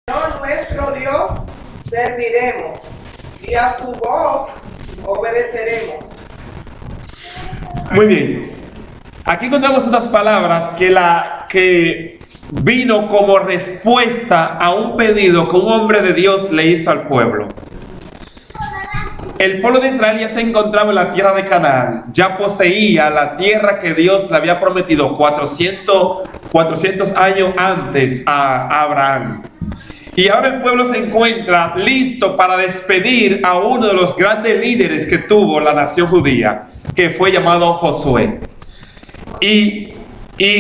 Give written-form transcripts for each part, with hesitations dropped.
Señor nuestro Dios serviremos y a su voz obedeceremos. Muy bien. Aquí encontramos unas palabras que vino como respuesta a un pedido que un hombre de Dios le hizo al pueblo. El pueblo de Israel ya se encontraba en la tierra de Canaán, ya poseía la tierra que Dios le había prometido 400 años antes a Abraham. Y ahora el pueblo se encuentra listo para despedir a uno de los grandes líderes que tuvo la nación judía, que fue llamado Josué. Y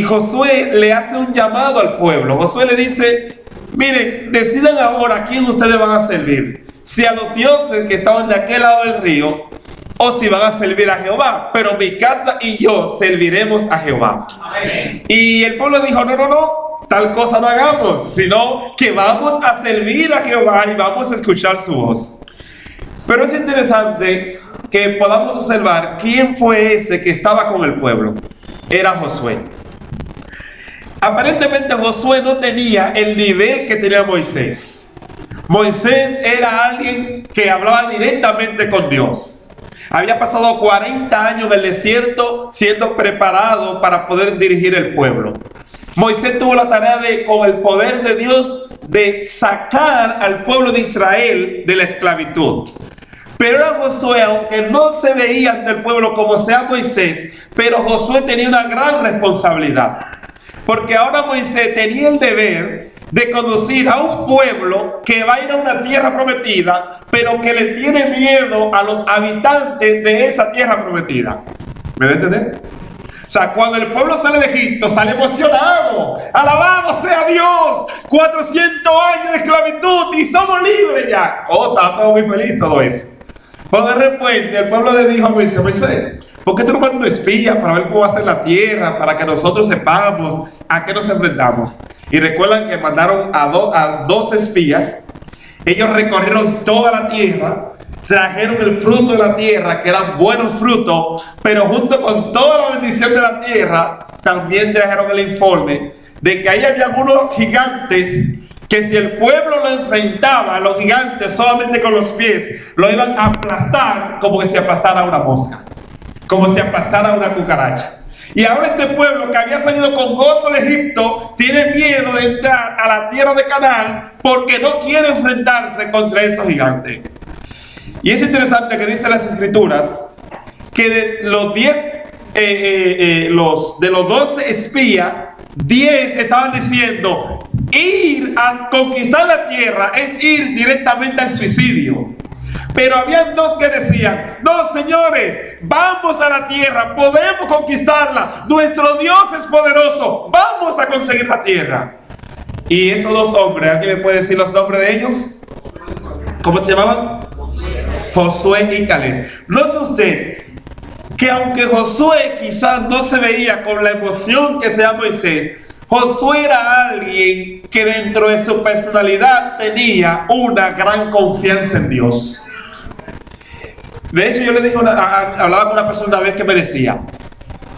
Josué le hace un llamado al pueblo. Josué le dice: miren, decidan ahora a quién ustedes van a servir. Si a los dioses que estaban de aquel lado del río, o si van a servir a Jehová. Pero mi casa y yo serviremos a Jehová. Amén. Y el pueblo dijo: no, tal cosa no hagamos, sino que vamos a servir a Jehová y vamos a escuchar su voz. Pero es interesante que podamos observar quién fue ese que estaba con el pueblo. Era Josué. Aparentemente Josué no tenía el nivel que tenía Moisés. Moisés era alguien que hablaba directamente con Dios. Había pasado 40 años en el desierto siendo preparado para poder dirigir el pueblo. Moisés tuvo la tarea de, con el poder de Dios, de sacar al pueblo de Israel de la esclavitud. Pero era Josué, aunque no se veía ante el pueblo como sea Moisés, pero Josué tenía una gran responsabilidad. Porque ahora Moisés tenía el deber de conducir a un pueblo que va a ir a una tierra prometida, pero que le tiene miedo a los habitantes de esa tierra prometida. ¿Me da a entender? O sea, cuando el pueblo sale de Egipto, sale emocionado. ¡Alabado sea Dios! 400 años de esclavitud y somos libres ya. Oh, estaba todo muy feliz todo eso. Pero de repente el pueblo le dijo a Moisés: Moisés, ¿por qué tú no mandas un espía para ver cómo va a ser la tierra? Para que nosotros sepamos a qué nos enfrentamos. Y recuerdan que mandaron a 2 espías. Ellos recorrieron toda la tierra, trajeron el fruto de la tierra, que eran buenos frutos, pero junto con toda la bendición de la tierra, también trajeron el informe de que ahí había unos gigantes, que si el pueblo lo enfrentaba, los gigantes solamente con los pies, lo iban a aplastar como que se aplastara una mosca, como si aplastara una cucaracha. Y ahora este pueblo que había salido con gozo de Egipto tiene miedo de entrar a la tierra de Canaán porque no quiere enfrentarse contra esos gigantes. Y es interesante que dice las escrituras que de los 12 espías, 10 estaban diciendo: ir a conquistar la tierra es ir directamente al suicidio. Pero habían 2 que decían: no, señores, vamos a la tierra, podemos conquistarla, nuestro Dios es poderoso, vamos a conseguir la tierra. Y esos 2 hombres, ¿alguien me puede decir los nombres de ellos? ¿Cómo se llamaban? Josué y Caleb. Note usted que aunque Josué quizás no se veía con la emoción que sea Moisés, Josué era alguien que dentro de su personalidad tenía una gran confianza en Dios. De hecho, yo le dije hablaba con una persona una vez que me decía: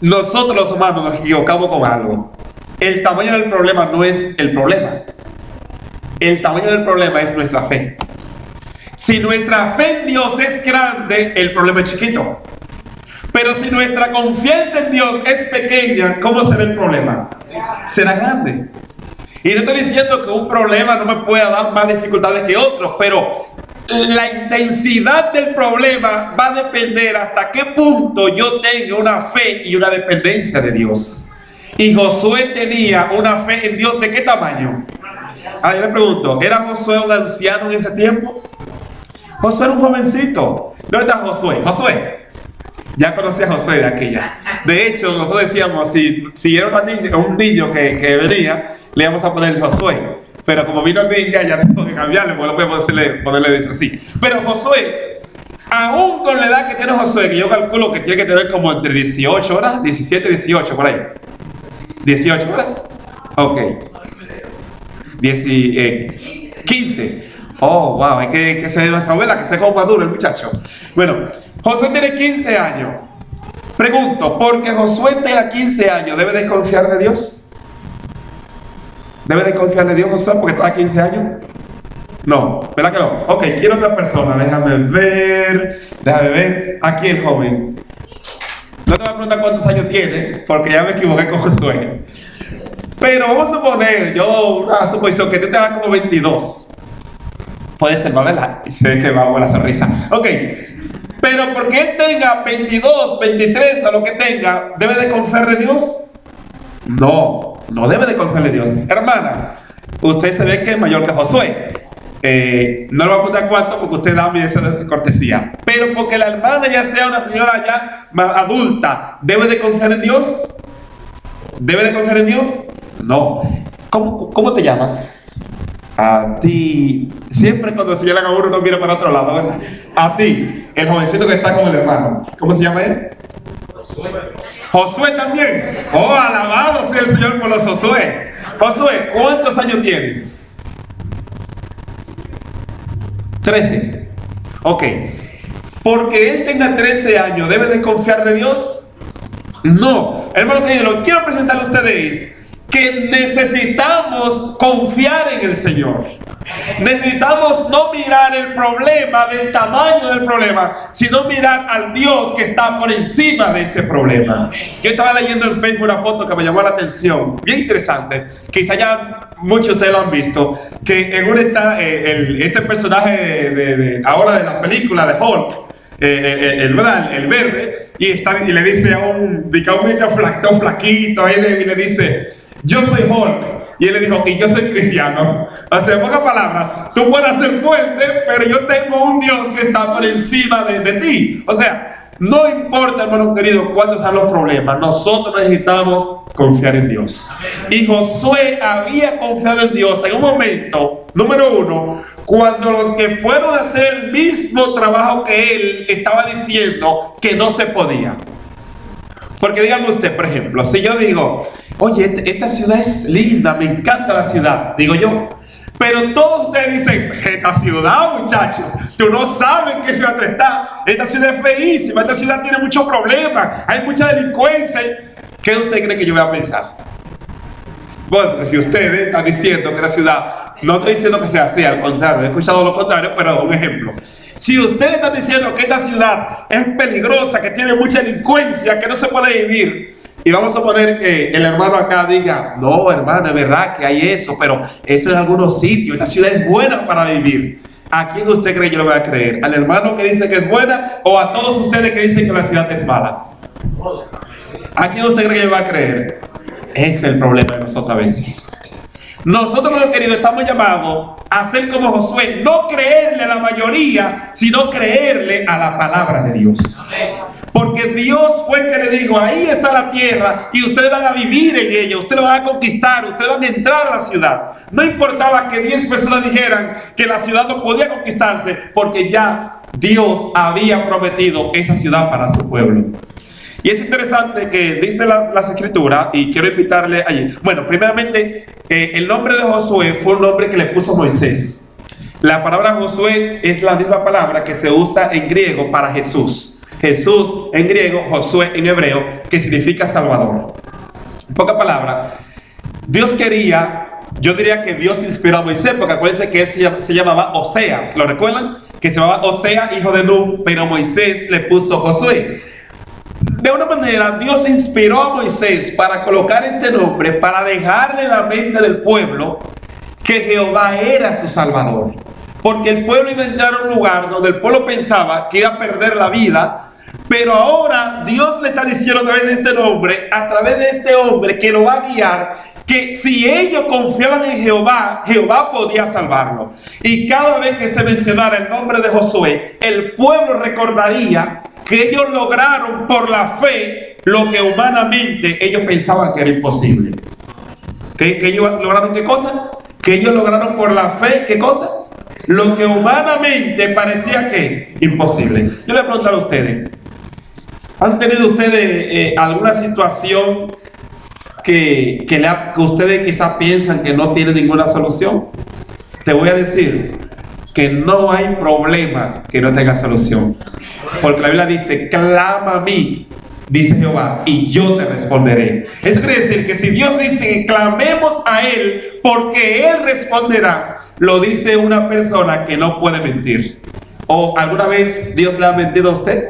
nosotros los humanos nos equivocamos con algo. El tamaño del problema no es el problema. El tamaño del problema es nuestra fe. Si nuestra fe en Dios es grande, el problema es chiquito. Pero si nuestra confianza en Dios es pequeña, ¿cómo será el problema? Será grande. Y no estoy diciendo que un problema no me pueda dar más dificultades que otros, pero la intensidad del problema va a depender hasta qué punto yo tenga una fe y una dependencia de Dios. Y Josué tenía una fe en Dios. ¿De qué tamaño? Yo le pregunto, ¿era Josué un anciano en ese tiempo? Josué era un jovencito. ¿Dónde está Josué? Josué. Ya conocí a Josué de aquella. De hecho, nosotros decíamos, si era un niño que venía, le íbamos a poner Josué. Pero como vino el niño, ya tengo que cambiarle, porque no podemos ponerle así. Pero Josué, aún con la edad que tiene Josué, que yo calculo que tiene que tener como entre 18 horas, 17, 18, por ahí. 18 horas. Ok. 15. Oh, wow, es que se debe saber que sea como maduro el muchacho. Bueno, Josué tiene 15 años. Pregunto, ¿porque Josué tenga 15 años, debe de confiar de Dios? ¿Debe de confiar de Dios Josué porque está a 15 años? No, ¿verdad que no? Ok, quiero otra persona. Déjame ver. Aquí el joven. No te voy a preguntar cuántos años tiene, porque ya me equivoqué con Josué. Pero vamos a suponer, una suposición, que tú te das como 22. Puede ser, ¿no? ¿Verdad? Y se ve que va a la sonrisa. Ok. Pero porque él tenga 22, 23 o lo que tenga, ¿debe de confiar en Dios? No, no debe de confiar en Dios. Hermana, usted se ve que es mayor que Josué. No le voy a preguntar cuánto porque usted da mi deseo de cortesía. Pero porque la hermana ya sea una señora ya más adulta, ¿debe de confiar en Dios? ¿Debe de confiar en Dios? No. ¿Cómo te llamas? A ti. Siempre cuando se señalan a uno mira para otro lado, ¿verdad? A ti, el jovencito que está con el hermano. ¿Cómo se llama él? Josué también. Oh, alabado sea el Señor por los Josué. Josué, ¿cuántos años tienes? 13. Ok. Porque él tenga 13 años, ¿debe de confiar de Dios? No. Hermano, lo quiero presentarle a ustedes que necesitamos confiar en el Señor. Necesitamos no mirar el problema del tamaño del problema, sino mirar al Dios que está por encima de ese problema. Yo estaba leyendo en Facebook una foto que me llamó la atención, bien interesante. Quizá ya muchos de ustedes lo han visto, que en una está este personaje de ahora de la película de Hulk, el verde, y le dice a un niño flaquito, y le dice: yo soy Hulk. Y él le dijo: y yo soy cristiano. O sea, en pocas palabras, tú puedes ser fuerte, pero yo tengo un Dios que está por encima de ti. O sea, no importa, hermano querido, cuántos sean los problemas, nosotros necesitamos confiar en Dios. Y Josué había confiado en Dios en un momento, número uno, cuando los que fueron a hacer el mismo trabajo que él estaba diciendo que no se podía. Porque dígame usted, por ejemplo, si yo digo: oye, esta ciudad es linda, me encanta la ciudad, digo yo. Pero todos ustedes dicen: esta ciudad, muchachos, tú no sabes en qué ciudad tú estás. Esta ciudad es feísima, esta ciudad tiene muchos problemas, hay mucha delincuencia. ¿Qué usted cree que yo voy a pensar? Bueno, porque si ustedes están diciendo que la ciudad, no estoy diciendo que sea así, al contrario, he escuchado lo contrario, pero un ejemplo. Si ustedes están diciendo que esta ciudad es peligrosa, que tiene mucha delincuencia, que no se puede vivir, y vamos a suponer que el hermano acá diga: no, hermano, es verdad que hay eso, pero eso en algunos sitios, esta ciudad es buena para vivir. ¿A quién usted cree que yo le voy a creer? ¿Al hermano que dice que es buena o a todos ustedes que dicen que la ciudad es mala? ¿A quién usted cree que yo le voy a creer? Ese es el problema de nosotros a veces. Nosotros, mis queridos, estamos llamados a ser como Josué, no creerle a la mayoría, sino creerle a la palabra de Dios. Porque Dios fue el que le dijo: ahí está la tierra y ustedes van a vivir en ella, ustedes van a conquistar, ustedes van a entrar a la ciudad. No importaba que 10 personas dijeran que la ciudad no podía conquistarse, porque ya Dios había prometido esa ciudad para su pueblo. Y es interesante que dice las escrituras, y quiero invitarle allí. Bueno, primeramente, el nombre de Josué fue un nombre que le puso Moisés. La palabra Josué es la misma palabra que se usa en griego para Jesús. Jesús en griego, Josué en hebreo, que significa Salvador. En pocas palabras, Dios quería, yo diría que Dios inspiró a Moisés, porque acuérdense que él se llamaba Oseas. ¿Lo recuerdan? Que se llamaba Oseas, hijo de Nun, pero Moisés le puso Josué. De una manera, Dios inspiró a Moisés para colocar este nombre, para dejarle en la mente del pueblo que Jehová era su Salvador. Porque el pueblo iba a entrar a un lugar donde el pueblo pensaba que iba a perder la vida, pero ahora Dios le está diciendo a través de este nombre, a través de este hombre que lo va a guiar, que si ellos confiaban en Jehová, Jehová podía salvarlo. Y cada vez que se mencionara el nombre de Josué, el pueblo recordaría que ellos lograron por la fe lo que humanamente ellos pensaban que era imposible. ¿Que ellos lograron qué cosa? Que ellos lograron por la fe, ¿qué cosa? Lo que humanamente parecía que imposible. Yo le voy a preguntar a ustedes: ¿han tenido ustedes alguna situación que ustedes quizás piensan que no tiene ninguna solución? Te voy a decir que no hay problema que no tenga solución. Porque la Biblia dice: clama a mí, dice Jehová, y yo te responderé. Eso quiere decir que si Dios dice que clamemos a Él, porque Él responderá, lo dice una persona que no puede mentir. ¿O alguna vez Dios le ha mentido a usted?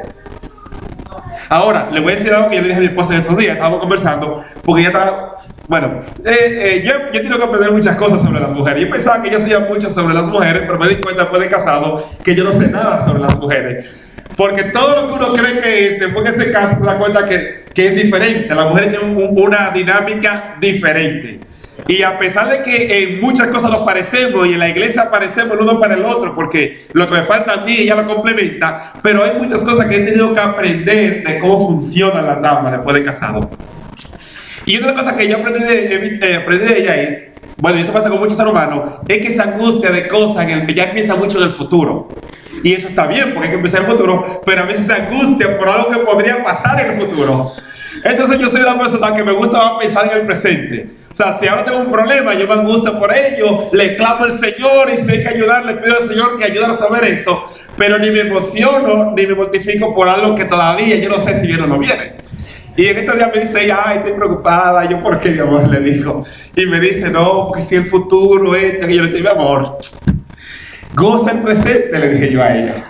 Ahora, le voy a decir algo que yo le dije a mi esposa en estos días. Estábamos conversando, porque ella estaba... Bueno, yo he tenido que aprender muchas cosas sobre las mujeres. Yo pensaba que yo sabía mucho sobre las mujeres, pero me di cuenta después de casado que yo no sé nada sobre las mujeres. Porque todo lo que uno cree que es, después que se casa, se da cuenta que es diferente. Las mujeres tienen una dinámica diferente. Y a pesar de que en muchas cosas nos parecemos y en la iglesia parecemos el uno para el otro, porque lo que me falta a mí ella lo complementa, pero hay muchas cosas que he tenido que aprender de cómo funcionan las damas después de casado. Y una de las cosas que yo aprendí de ella es, bueno, y eso pasa con muchos seres humanos, es que se angustia de cosas en el que ya piensa mucho en el futuro. Y eso está bien, porque hay que empezar en el futuro, pero a veces se angustia por algo que podría pasar en el futuro. Entonces yo soy una persona que me gusta más pensar en el presente. O sea, si ahora tengo un problema, yo me angustio por ello, le clamo al Señor y si hay que ayudar, le pido al Señor que ayude a saber eso. Pero ni me emociono, ni me mortifico por algo que todavía yo no sé si viene o no viene. Y en estos días me dice ella, ay, estoy preocupada. Yo, ¿por qué, mi amor? Le dijo. Y me dice, no, porque si el futuro, que yo le dije, mi amor, goza el presente, le dije yo a ella.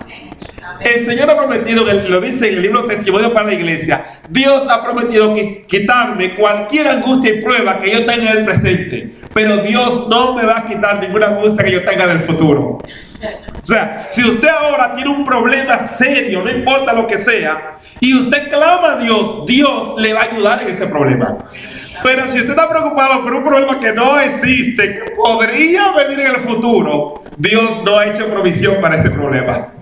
El Señor ha prometido, lo dice en el libro Testimonio para la Iglesia, Dios ha prometido quitarme cualquier angustia y prueba que yo tenga en el presente, pero Dios no me va a quitar ninguna angustia que yo tenga del futuro. O sea, si usted ahora tiene un problema serio, no importa lo que sea, y usted clama a Dios, Dios le va a ayudar en ese problema. Pero si usted está preocupado por un problema que no existe, que podría venir en el futuro, Dios no ha hecho provisión para ese problema.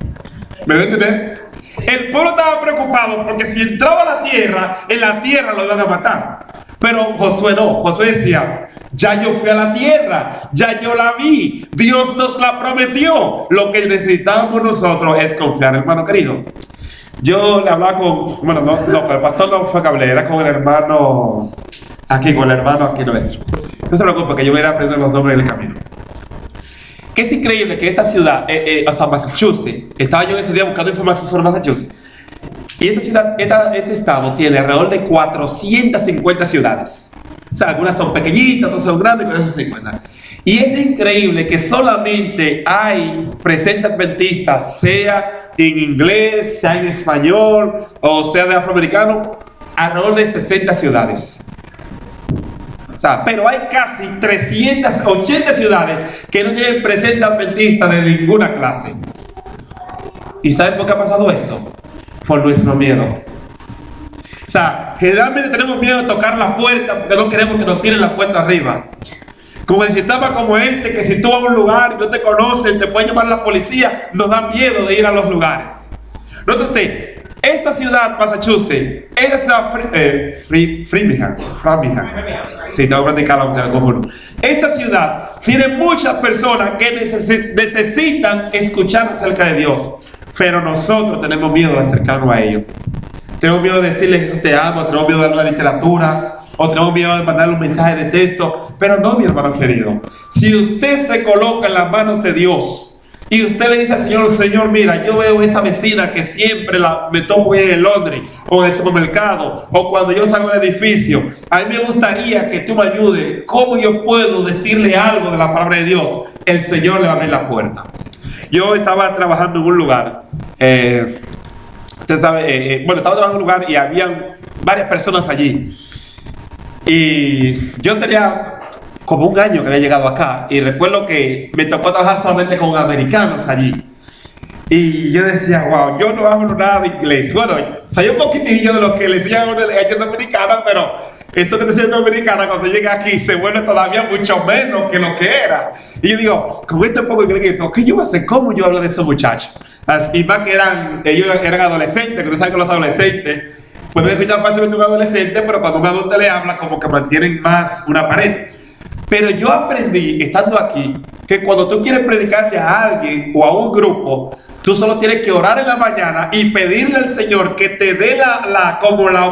¿Me voy a entender? El pueblo estaba preocupado porque si entraba a la tierra, en la tierra lo iban a matar. Pero Josué no. Josué decía, ya yo fui a la tierra, ya yo la vi, Dios nos la prometió. Lo que necesitamos nosotros es confiar, hermano querido. Yo le hablaba con, bueno, no, el pastor no fue que hablé, era con el hermano aquí nuestro. No se preocupe que yo voy a ir aprendiendo los nombres del camino. Que es increíble que esta ciudad, o sea, Massachusetts, estaba yo este día buscando información sobre Massachusetts, y esta ciudad, este estado tiene alrededor de 450 ciudades. O sea, algunas son pequeñitas, otras son grandes, pero eso se encuentran. Y es increíble que solamente hay presencia adventista, sea en inglés, sea en español, o sea de afroamericano, alrededor de 60 ciudades. O sea, pero hay casi 380 ciudades que no tienen presencia adventista de ninguna clase. ¿Y saben por qué ha pasado eso? Por nuestro miedo. O sea, generalmente tenemos miedo de tocar la puerta porque no queremos que nos tiren la puerta arriba. Como el sistema como este, que si tú vas a un lugar y no te conocen, te pueden llamar la policía, nos da miedo de ir a los lugares. Note usted, esta ciudad, Massachusetts, esta ciudad, Framingham. Sí, tengo que practicarlo con esta ciudad tiene muchas personas que necesitan escuchar acerca de Dios, pero nosotros tenemos miedo de acercarnos a ellos. Tenemos miedo de decirles que te amo, tenemos miedo de hablar de literatura, o tenemos miedo de mandarle un mensaje de texto, pero no, mi hermano querido. Si usted se coloca en las manos de Dios, y usted le dice al Señor, Señor, mira, yo veo esa vecina que siempre me topo en el Londres, o en el supermercado, o cuando yo salgo del edificio, a mí me gustaría que tú me ayudes. ¿Cómo yo puedo decirle algo de la palabra de Dios? El Señor le va a abrir la puerta. Yo estaba trabajando en un lugar, usted sabe, estaba trabajando en un lugar y habían varias personas allí. Y yo tenía como un año que había llegado acá y recuerdo que me tocó trabajar solamente con americanos allí. Y yo decía, wow, yo no hablo nada de inglés. Bueno, soy un poquitillo de lo que le enseñan a una gente dominicana, pero eso que te enseñan dominicana cuando llega aquí se vuelve todavía mucho menos que lo que era. Y yo digo, con este poco inglés que tengo, ¿qué yo voy a hacer? ¿Cómo yo hablo de esos muchachos? Y más que ellos eran adolescentes, que ustedes saben que los adolescentes pueden escuchar fácilmente a un adolescente, pero cuando un adulto le habla, como que mantienen más una pared. Pero yo aprendí, estando aquí, que cuando tú quieres predicarle a alguien o a un grupo, tú solo tienes que orar en la mañana y pedirle al Señor que te dé la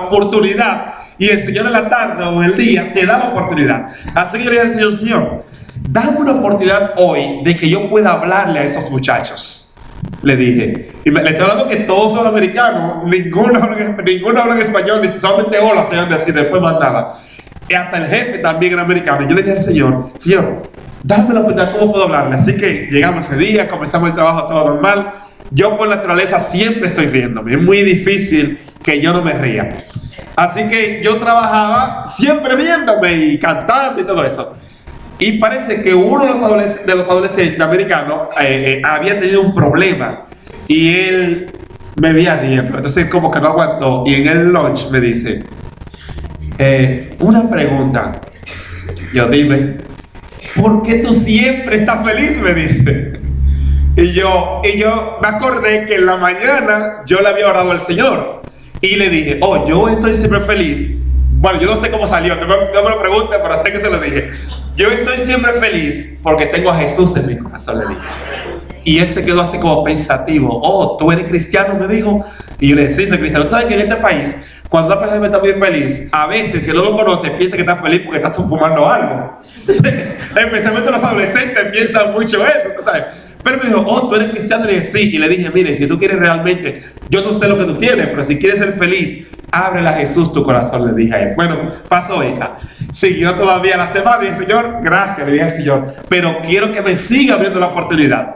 oportunidad. Y el Señor en la tarde o en el día te da la oportunidad. Así que yo le dije al Señor, Señor, dame una oportunidad hoy de que yo pueda hablarle a esos muchachos. Le dije, y le estoy hablando que todos son americanos, ninguno habla en español, ni solamente hola, Señor, me decía, después más nada. Y hasta el jefe también era americano. Y yo le dije al Señor, dame la oportunidad, ¿cómo puedo hablarle? Así que llegamos ese día, comenzamos el trabajo todo normal. Yo por naturaleza siempre estoy riéndome, es muy difícil que yo no me ría. Así que yo trabajaba siempre riéndome y cantando y todo eso. Y parece que uno de los adolescentes americanos había tenido un problema y él me veía riendo, entonces como que no aguantó y en el lunch me dice, una pregunta. Yo, dime, ¿por qué tú siempre estás feliz? Me dice. Y yo me acordé que en la mañana yo le había orado al Señor y le dije, oh, yo estoy siempre feliz. Bueno, yo no sé cómo salió, no me lo pregunten, pero sé que se lo dije. Yo estoy siempre feliz porque tengo a Jesús en mi corazón, le dije. Y él se quedó así como pensativo. Oh, ¿tú eres cristiano? Me dijo. Y yo le dije, sí, soy cristiano. ¿Tú sabes que en este país, cuando una persona está bien feliz, a veces que no lo conoce, piensa que está feliz porque está fumando algo? Especialmente los adolescentes piensan mucho eso, ¿tú sabes? Pero me dijo, oh, ¿tú eres cristiano? Y le dije, sí. Y le dije, mire, si tú quieres realmente, yo no sé lo que tú tienes, pero si quieres ser feliz, ábrele a Jesús tu corazón, le dije a él. Bueno, pasó esa. Siguió todavía la semana y dije, Señor, gracias, le dije al Señor, pero quiero que me siga abriendo la oportunidad.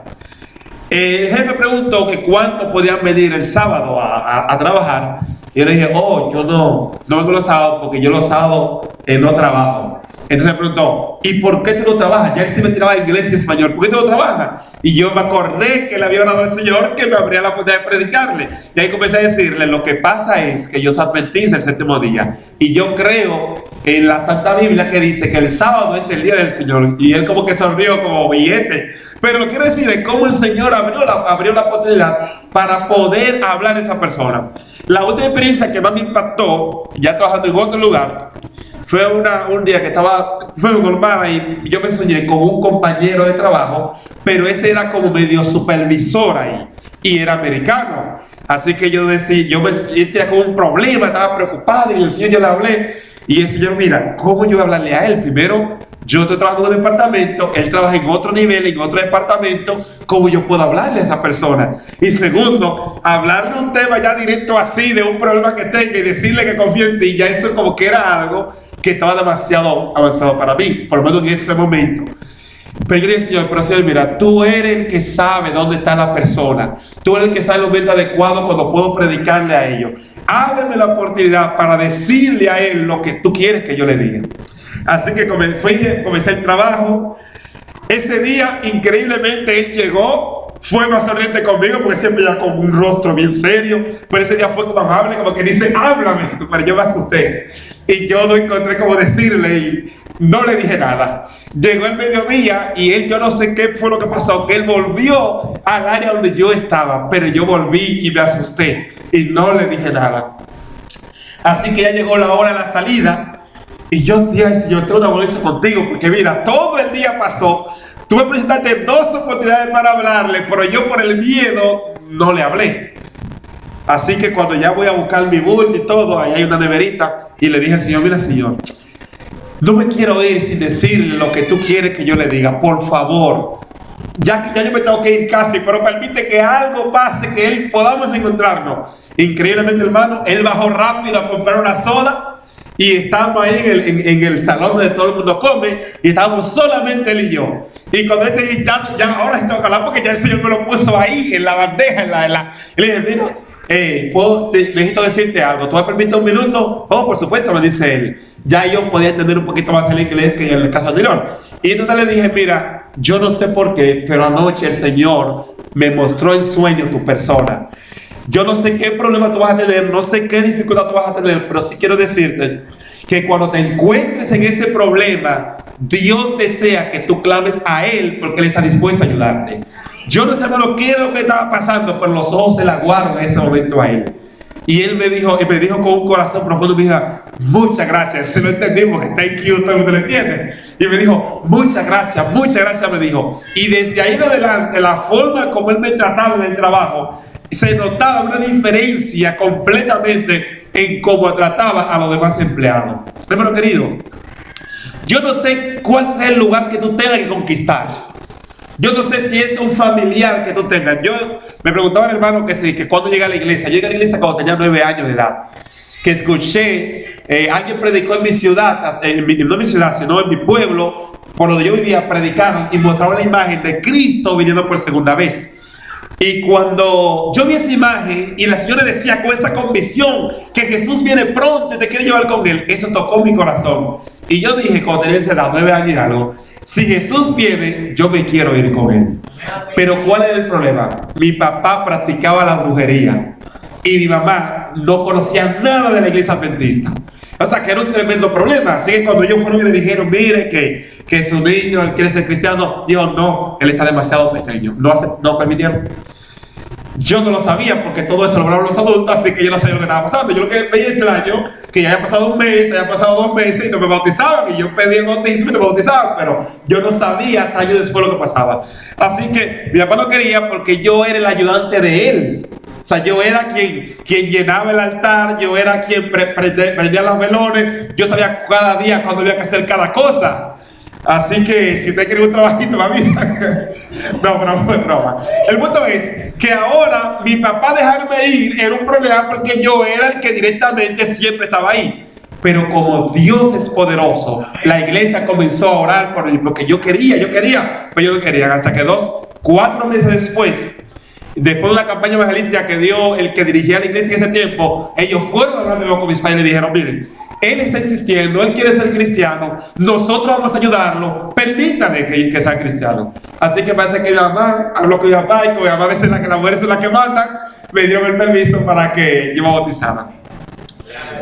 El jefe preguntó que cuánto podían venir el sábado a trabajar. Y yo le dije, oh, yo no vengo los sábados porque yo los sábados no trabajo. Entonces me preguntó, ¿y por qué tú no trabajas? Ya él sí me tiraba inglés y español, ¿por qué tú no trabajas? Y yo me acordé que le había orado al Señor que me abría la oportunidad de predicarle. Y ahí comencé a decirle, lo que pasa es que yo soy adventista el séptimo día. Y yo creo en la Santa Biblia que dice que el sábado es el día del Señor. Y él como que sonrió como billete. Pero lo que quiero decir es cómo el Señor abrió la oportunidad para poder hablar a esa persona. La última experiencia que más me impactó, ya trabajando en otro lugar, fue un día que fue normal y yo me soñé con un compañero de trabajo, pero ese era como medio supervisor ahí y era americano. Así que yo decía, él tenía como un problema, estaba preocupado y el Señor yo le hablé. Y el Señor, mira, ¿cómo yo voy a hablarle a él? Primero, yo estoy trabajando en un departamento, él trabaja en otro nivel, en otro departamento, ¿cómo yo puedo hablarle a esa persona? Y segundo, hablarle un tema ya directo así, de un problema que tenga y decirle que confío en ti, ya eso como que era algo que estaba demasiado avanzado para mí, por lo menos en ese momento. Pero yo le dije, Señor, mira, tú eres el que sabe dónde está la persona, tú eres el que sabe el momento adecuado cuando puedo predicarle a ellos. Ábreme la oportunidad para decirle a él lo que tú quieres que yo le diga. Así que comencé el trabajo. Ese día, increíblemente, él llegó, fue más sonriente conmigo, porque siempre ya con un rostro bien serio, pero ese día fue como amable, como que dice, háblame, pero yo me asusté. Y yo lo encontré como decirle y no le dije nada. Llegó el mediodía y él, yo no sé qué fue lo que pasó, que él volvió al área donde yo estaba, pero yo volví y me asusté y no le dije nada. Así que ya llegó la hora de la salida. Y yo tengo una molestia contigo, porque mira, todo el día pasó. Tú me presentaste 2 oportunidades para hablarle, pero yo por el miedo no le hablé. Así que cuando ya voy a buscar mi bulto y todo, ahí hay una neverita, y le dije al Señor, mira Señor, no me quiero ir sin decirle lo que tú quieres que yo le diga, por favor. Ya yo me tengo que ir casi, pero permite que algo pase, que él podamos encontrarnos. Increíblemente, hermano, él bajó rápido a comprar una soda. Y estábamos ahí en el salón donde todo el mundo come, y estábamos solamente él y yo. Y cuando él te ya ahora tengo que hablar porque ya el Señor me lo puso ahí, en la bandeja, y le dije, mira, necesito decirte algo, ¿tú me permites un minuto? Oh, por supuesto, me dice él. Ya yo podía entender un poquito más el inglés que en el caso anterior. Y entonces le dije, mira, yo no sé por qué, pero anoche el Señor me mostró en sueño tu persona. Yo no sé qué problema tú vas a tener, no sé qué dificultad tú vas a tener, pero sí quiero decirte que cuando te encuentres en ese problema, Dios desea que tú clames a Él porque Él está dispuesto a ayudarte. Yo no sé, hermano, qué es lo que estaba pasando, pero los ojos se la guardo en ese momento a Él. Y Él me dijo con un corazón profundo, me dijo, muchas gracias. Se lo entendí porque thank you, todo el mundo lo entiende. Y me dijo, muchas gracias, me dijo. Y desde ahí en adelante, la forma como Él me trataba en el trabajo, se notaba una diferencia completamente en cómo trataba a los demás empleados. Hermano querido, yo no sé cuál sea el lugar que tú tengas que conquistar. Yo no sé si es un familiar que tú tengas. Yo me preguntaba al hermano que cuando llega a la iglesia. Yo llegué a la iglesia cuando tenía 9 años de edad. Que escuché, alguien predicó en mi ciudad, no en mi ciudad, sino en mi pueblo, por donde yo vivía, predicaron y mostraron la imagen de Cristo viniendo por segunda vez. Y cuando yo vi esa imagen y la señora decía con esa convicción que Jesús viene pronto y te quiere llevar con él, eso tocó mi corazón. Y yo dije, cuando tenía esa edad, 9 años y algo, si Jesús viene, yo me quiero ir con él. Pero ¿cuál es el problema? Mi papá practicaba la brujería y mi mamá no conocía nada de la iglesia adventista. O sea, que era un tremendo problema. Así que cuando ellos fueron y le dijeron, mire, que su niño él quiere ser cristiano, dijo, no, él está demasiado pequeño. No permitieron. Yo no lo sabía porque todo eso lo hablaron los adultos, así que yo no sabía lo que estaba pasando. Yo lo que veía extraño, que ya había pasado un mes, había pasado 2 meses y no me bautizaban. Y yo pedí el bautismo y no me bautizaban, pero yo no sabía hasta años después lo que pasaba. Así que mi papá no quería porque yo era el ayudante de él. O sea, yo era quien llenaba el altar, yo era quien prendía los velones, yo sabía cada día cuándo había que hacer cada cosa. Así que si usted quiere un trabajito, me avisa. No, pero no es broma. El punto es que ahora mi papá dejarme ir era un problema porque yo era el que directamente siempre estaba ahí. Pero como Dios es poderoso, la iglesia comenzó a orar por mí porque yo quería, pero yo no quería. Hasta que 4 meses después de una campaña evangelística que dio el que dirigía la iglesia en ese tiempo, ellos fueron a hablar con mis padres y le dijeron, miren, él está insistiendo, él quiere ser cristiano, nosotros vamos a ayudarlo, permítale que sea cristiano. Así que parece que mi mamá habló con mi papá y con mi mamá, a veces las mujeres son las que mandan, me dieron el permiso para que yo me bautizara.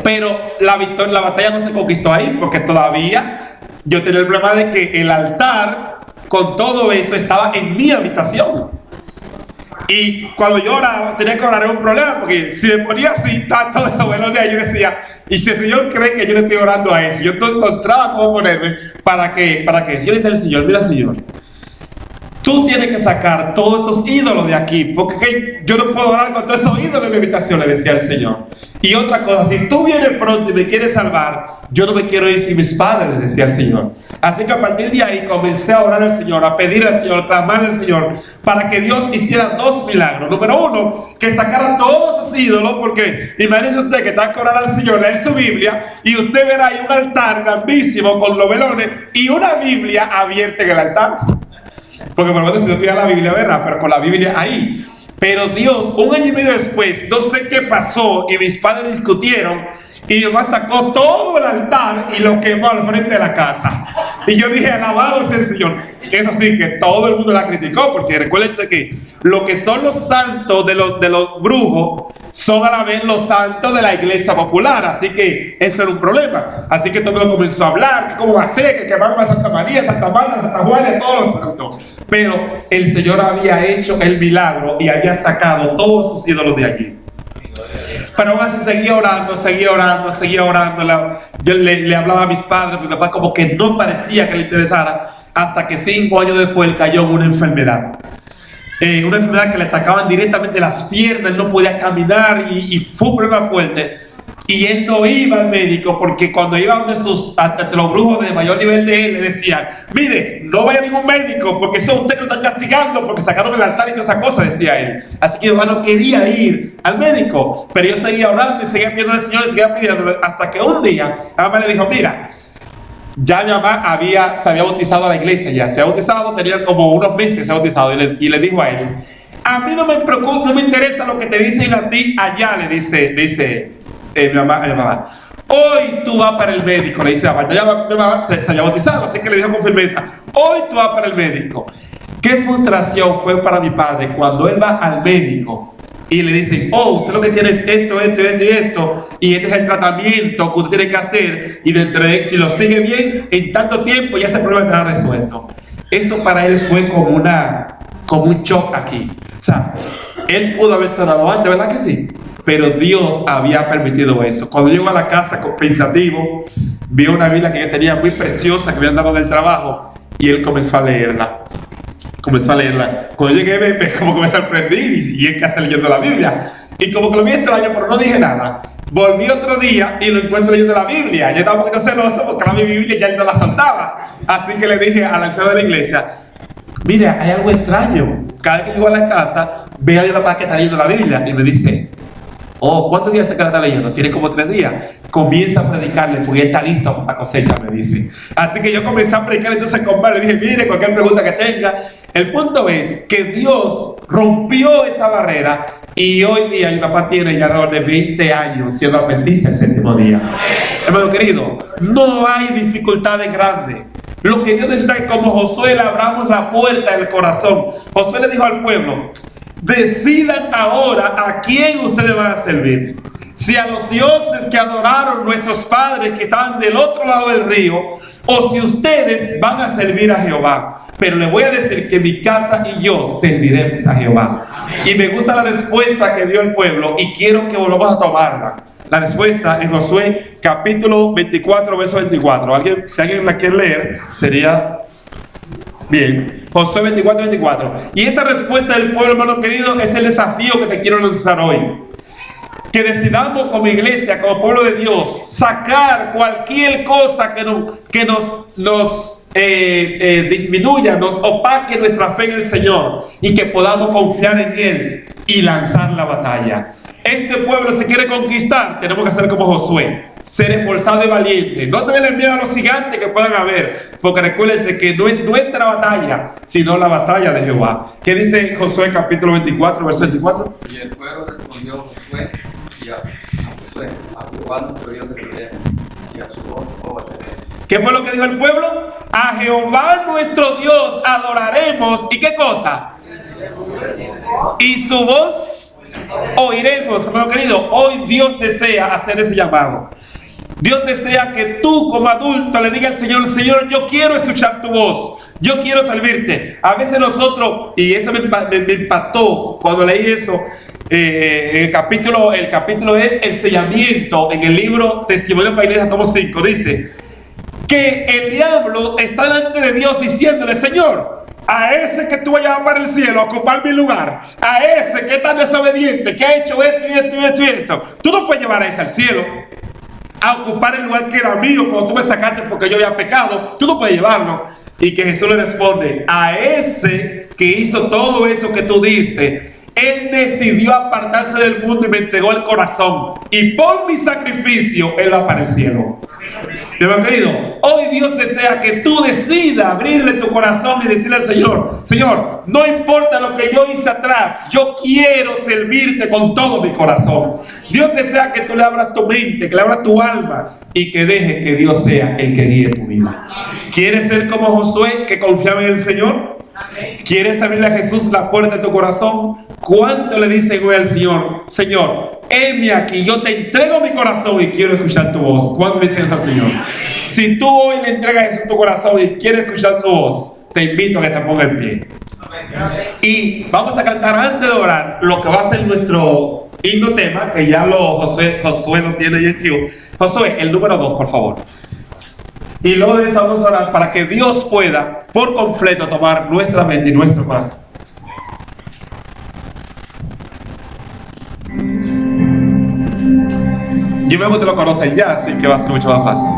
Pero la batalla no se conquistó ahí, porque todavía yo tenía el problema de que el altar con todo eso estaba en mi habitación. Y cuando yo oraba, tenía que orar, era un problema, porque si me ponía así, tanto de esos velones ahí, yo decía, y si el Señor cree que yo le estoy orando a eso, yo no encontraba cómo ponerme para que yo le decía al Señor, mira Señor, tú tienes que sacar todos estos ídolos de aquí, porque yo no puedo orar con todos esos ídolos en mi habitación, le decía al Señor. Y otra cosa, si tú vienes pronto y me quieres salvar, yo no me quiero ir sin mis padres, le decía al Señor. Así que a partir de ahí comencé a orar al Señor, a pedir al Señor, a clamar al Señor, para que Dios hiciera 2 milagros. Número 1, que sacara todos esos ídolos, porque imagínese usted que está que orar al Señor, leer su Biblia, y usted verá ahí un altar grandísimo con los velones y una Biblia abierta en el altar. Porque por lo menos si no tuviera la Biblia, ¿verdad? Pero con la Biblia ahí. Pero Dios, 1 año y medio después, no sé qué pasó y mis padres discutieron y mi mamá sacó todo el altar y lo quemó al frente de la casa. Y yo dije, alabado sea el Señor. Que eso sí, que todo el mundo la criticó, porque recuérdense que lo que son los santos de los brujos son a la vez los santos de la iglesia popular. Así que eso era un problema. Así que todo el mundo comenzó a hablar, que cómo va a ser, que quemaron a Santa María, Santa Marta, Santa Juana, todos los santos. Pero el Señor había hecho el milagro y había sacado todos sus ídolos de allí. Pero aún así seguía orando. Yo le hablaba a mis padres, mi papá como que no parecía que le interesara, hasta que 5 años después él cayó en una enfermedad. Una enfermedad que le atacaban directamente las piernas, él no podía caminar y fue un problema fuerte. Y él no iba al médico porque cuando iba ante los brujos de mayor nivel de él, le decían, mire, no vaya a ningún médico porque eso usted lo están castigando porque sacaron el altar y toda esa cosa, decía él. Así que mi hermano quería ir al médico, pero yo seguía orando y seguía pidiendo al Señor y seguía pidiendo, hasta que un día mi mamá le dijo, mira, ya mi mamá se había bautizado a la iglesia, ya se había bautizado, tenía como unos meses se había bautizado, y le dijo a él, a mí no me preocupa, no me interesa lo que te dicen a ti allá, le dice mi mamá, hoy tú vas para el médico, le dice a mamá, ya mi mamá se había bautizado, así que le dijo con firmeza, hoy tú vas para el médico. Qué frustración fue para mi padre cuando él va al médico y le dicen, oh, usted lo que tiene es esto, y este es el tratamiento que usted tiene que hacer, y dentro de si lo sigue bien, en tanto tiempo ya ese problema estará resuelto. Eso para él fue como un shock aquí. O sea, él pudo haber sanado antes, ¿verdad que sí? Pero Dios había permitido eso. Cuando llegó a la casa pensativo, vio una Biblia que yo tenía muy preciosa, que me habían dado del trabajo, y él comenzó a leerla. Cuando llegué, como que me sorprendí, y él casi leyendo la Biblia. Y como que lo vi extraño, pero no dije nada. Volví otro día y lo encuentro leyendo la Biblia. Yo estaba un poquito celoso porque era mi Biblia y ya él no la soltaba. Así que le dije al anciano de la iglesia, mira, hay algo extraño. Cada vez que llego a la casa, veo a mi papá que está leyendo la Biblia y me dice, Oh, ¿cuántos días se queda está leyendo? Tiene como 3 días. Comienza a predicarle porque está listo para la cosecha, me dice. Así que yo comencé a predicarle entonces con padre. Le dije, mire, cualquier pregunta que tenga. El punto es que Dios rompió esa barrera y hoy día mi papá tiene ya alrededor de 20 años siendo adventista el 7º día. Hermano querido, no hay dificultades grandes. Lo que Dios necesita es como Josué le abramos la puerta del corazón. Josué le dijo al pueblo, decidan ahora a quién ustedes van a servir. Si a los dioses que adoraron nuestros padres que estaban del otro lado del río, o si ustedes van a servir a Jehová. Pero le voy a decir que mi casa y yo serviremos a Jehová. Y me gusta la respuesta que dio el pueblo y quiero que volvamos a tomarla. La respuesta en Josué capítulo 24, verso 24. Si alguien la quiere leer, sería bien. Josué 24, 24. Y esta respuesta del pueblo, hermano querido, es el desafío que te quiero lanzar hoy. Que decidamos como iglesia, como pueblo de Dios, sacar cualquier cosa que nos disminuya, nos opaque nuestra fe en el Señor y que podamos confiar en Él y lanzar la batalla. Este pueblo se quiere conquistar, tenemos que hacer como Josué, ser esforzado y valiente, no tenerle miedo a los gigantes que puedan haber, porque recuérdense que no es nuestra batalla, sino la batalla de Jehová. ¿Qué dice Josué capítulo 24, verso 24? Y el pueblo respondió a Josué y a Jehová nuestro Dios de Israel, y a su voz obedeceremos. ¿Qué fue lo que dijo el pueblo? A Jehová nuestro Dios adoraremos. ¿Y qué cosa? Y su voz oiremos. Hermano querido, hoy Dios desea hacer ese llamado. Dios desea que tú como adulto le digas al Señor, Señor, yo quiero escuchar tu voz. Yo quiero servirte. A veces nosotros, y eso me impactó cuando leí eso, el capítulo es el sellamiento en el libro Testimonio para la Iglesia, tomo 5, dice que el diablo está delante de Dios diciéndole, Señor, a ese que tú vas a llevar para el cielo a ocupar mi lugar, a ese que es tan desobediente, que ha hecho esto y esto y esto y esto, tú no puedes llevar a ese al cielo a ocupar el lugar que era mío cuando tú me sacaste porque yo había pecado, tú no puedes llevarlo. Y que Jesús le responde, a ese que hizo todo eso que tú dices, Él decidió apartarse del mundo y me entregó el corazón. Y por mi sacrificio, Él va para el cielo. Mi hermano querido, hoy Dios desea que tú decidas abrirle tu corazón y decirle al Señor, Señor, no importa lo que yo hice atrás, yo quiero servirte con todo mi corazón. Dios desea que tú le abras tu mente, que le abras tu alma y que dejes que Dios sea el que guíe tu vida. ¿Quieres ser como Josué, que confiaba en el Señor? ¿Quieres abrirle a Jesús la puerta de tu corazón? ¿Cuánto le dice hoy al Señor? Señor, heme aquí, yo te entrego mi corazón y quiero escuchar tu voz. ¿Cuánto le dices eso al Señor? Si tú hoy le entregas a Jesús tu corazón y quieres escuchar su voz, te invito a que te pongas en pie. Y vamos a cantar antes de orar lo que va a ser nuestro himno tema, que ya Josué lo tiene ahí en Q. Josué, el número 2, por favor. Y luego de eso vamos a orar para que Dios pueda por completo tomar nuestra mente y nuestro corazón. Yo mismo te lo conocen ya, así que va a ser mucho más fácil.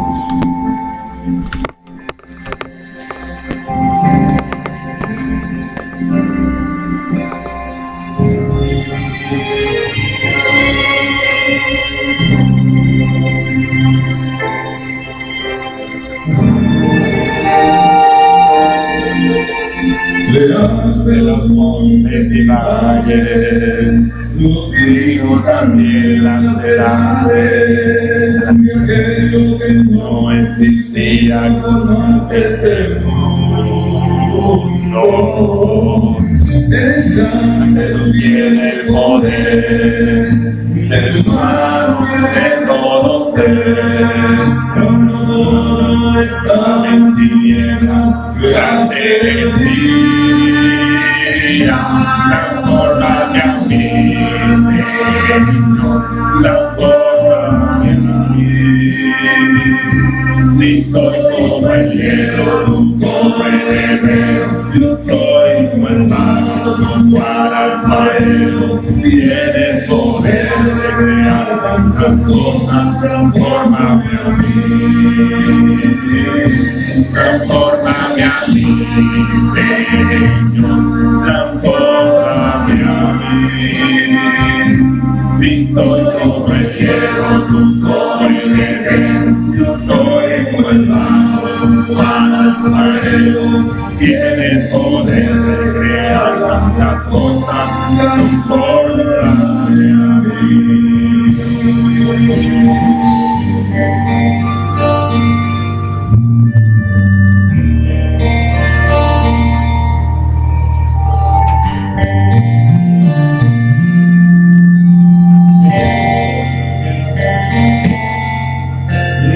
De los montes y valles, los ríos también las edades, y aquello que no existía con este mundo. Ella pero tiene el poder del mano de todo ser, pero no está en tinieblas, gracias en ti. Transfórmame a mí, Señor, transfórmame a mí. Si soy como el hielo, tú como el herrero, yo soy tu hermano, tu alfarero. Tienes poder de crear tantas cosas, transfórmame a mí. Transfórmame a mí, Señor, transfórmame a mí. Si soy hierro, tú como el guerrero, yo soy como el barro, Juan alfarero. Tienes poder de crear tantas cosas, transfórmame a mí.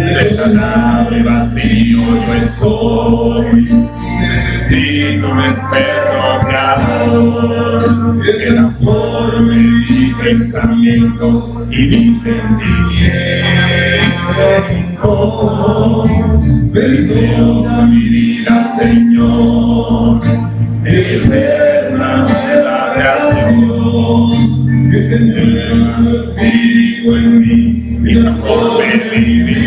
Desanado y vacío yo estoy, necesito un experto creador que transforme mis pensamientos y mis sentimientos. Perdona mi vida, Señor, eterna nueva creación, que se mueva tu espíritu en mí y transforme mi vida.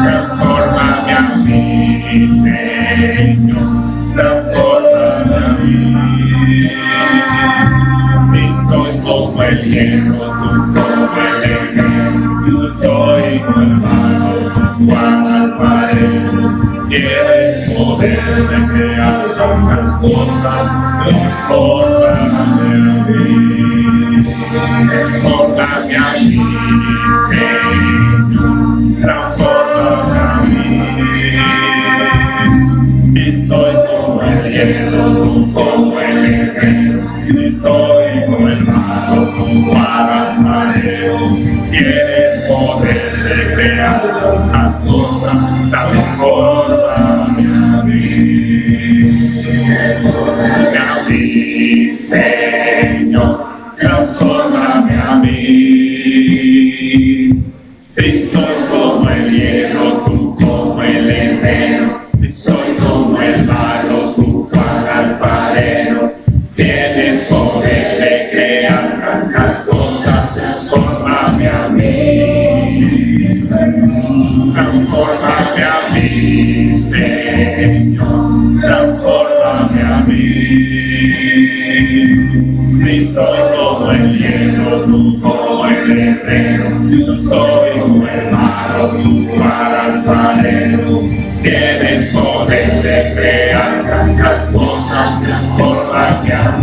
Transfórmame a mí, Señor, transfórmame a mí. Si soy como el hierro, tú como el herrero, yo soy como el barro, tú Juan alfarero. Tienes poder de crear tantas cosas, transfórmame a mí. Transfórmame a mí, Señor, transfórmame a mí. Si soy como el hierro, tú como el herrero, y soy como el barro, tú Juan alfarero. Tienes poder de crear tantas cosas, transfórmame a mí. Transfórmame a mí, Señor, transfórmame a mí. Si soy como el hierro, tú como el herrero, si soy como el barro, tú Juan alfarero. Tienes poder de crear tantas cosas, transfórmame a mí. Transfórmame a mí, Señor, transfórmame a mí. Si soy como el hierro, tú como el herrero, yo soy como el barro, tú Juan alfarero. Tienes poder de crear tantas cosas, transfórmame a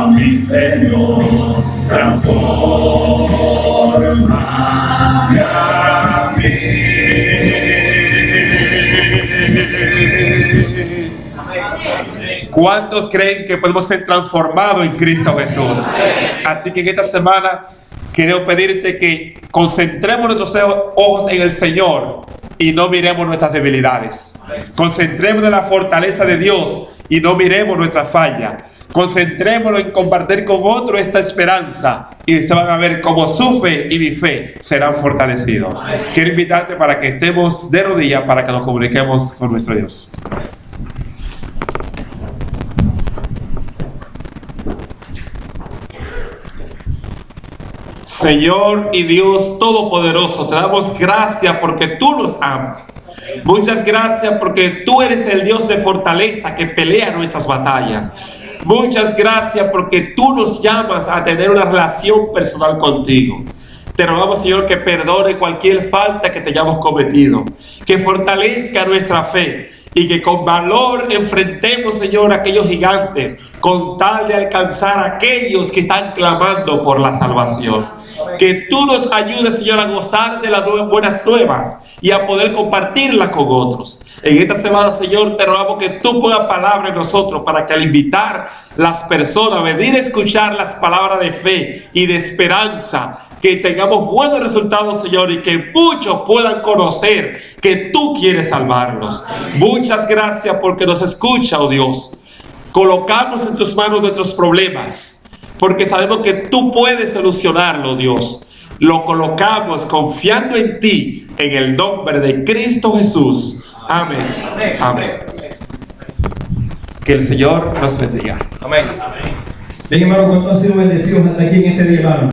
mí, Señor, transfórmame a mí. ¿Cuántos creen que podemos ser transformados en Cristo Jesús? Así que en esta semana quiero pedirte que concentremos nuestros ojos en el Señor y no miremos nuestras debilidades. Concentremos en la fortaleza de Dios y no miremos nuestra falla. Concentrémonos en compartir con otro esta esperanza y ustedes van a ver cómo su fe y mi fe serán fortalecidos. Quiero invitarte para que estemos de rodillas para que nos comuniquemos con nuestro Dios. Señor y Dios Todopoderoso, te damos gracias porque tú nos amas. Muchas gracias porque tú eres el Dios de fortaleza que pelea nuestras batallas. Muchas gracias porque tú nos llamas a tener una relación personal contigo. Te rogamos, Señor, que perdone cualquier falta que te hayamos cometido, que fortalezca nuestra fe y que con valor enfrentemos, Señor, a aquellos gigantes con tal de alcanzar a aquellos que están clamando por la salvación. Que tú nos ayudes, Señor, a gozar de las buenas nuevas y a poder compartirlas con otros. En esta semana, Señor, te rogamos que tú pongas palabra en nosotros para que al invitar las personas a venir a escuchar las palabras de fe y de esperanza, que tengamos buenos resultados, Señor, y que muchos puedan conocer que tú quieres salvarlos. Muchas gracias porque nos escucha, oh Dios. Colocamos en tus manos nuestros problemas, porque sabemos que tú puedes solucionarlo, Dios. Lo colocamos confiando en ti, en el nombre de Cristo Jesús. Amén. Amén. Que el Señor nos bendiga. Amén. Bien, hermano, ¿cuántos han sido bendecidos hasta aquí en este día, hermano?